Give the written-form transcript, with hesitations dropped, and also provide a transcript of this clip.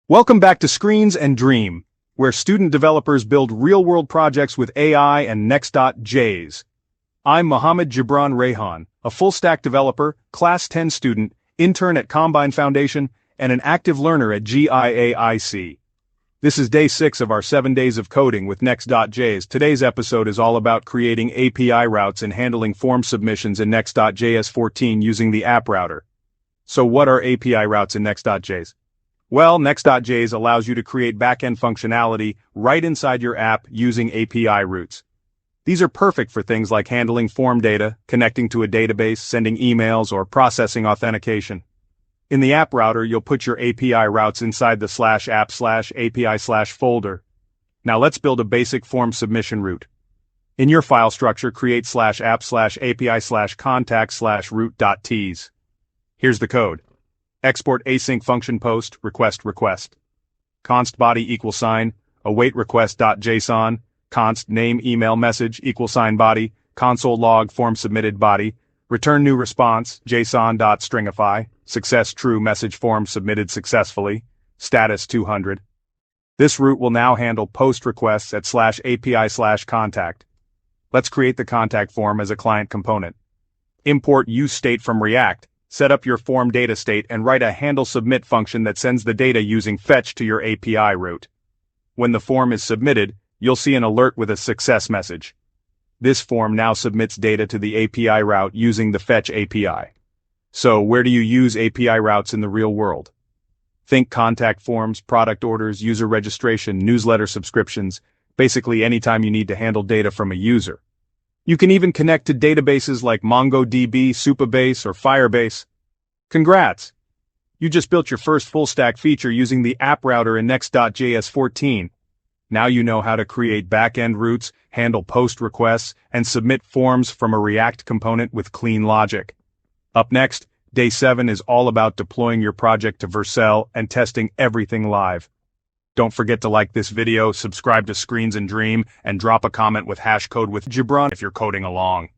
Welcome back to Screens and Dream, where student developers build real-world projects with AI and Next.js. I'm Mohammed Jibran Rayhan, a full-stack developer, Class 10 student, intern at Combine Foundation, and an active learner at GIAIC. This is day 6 of our 7 days of coding with Next.js. Today's episode is all about creating API routes and handling form submissions in Next.js14 using the app router. So what are API routes in Next.js? Well, Next.js allows you to create backend functionality right inside your app using API routes. These are perfect for things like handling form data, connecting to a database, sending emails, or processing authentication. In the app router, you'll put your API routes inside the /app/API/ folder. Now let's build a basic form submission route. In your file structure, create /app/API/contact/route.ts. Here's the code. Export async function post request. Const body =, await request.json, const name email message =, body, console log form submitted body, return new response json.stringify, success true message form submitted successfully, status 200. This route will now handle post requests at /API/contact. Let's create the contact form as a client component. Import useState from React. Set up your form data state and write a handle submit function that sends the data using fetch to your API route. When the form is submitted, you'll see an alert with a success message. This form now submits data to the API route using the fetch API. So where do you use API routes in the real world? Think contact forms, product orders, user registration, newsletter subscriptions, basically anytime you need to handle data from a user. You can even connect to databases like MongoDB, Supabase, or Firebase. Congrats! You just built your first full-stack feature using the app router in Next.js14. Now you know how to create backend routes, handle post requests, and submit forms from a React component with clean logic. Up next, day 7 is all about deploying your project to Vercel and testing everything live. Don't forget to like this video, subscribe to Screens and Dream, and drop a comment with #code with Jibran if you're coding along.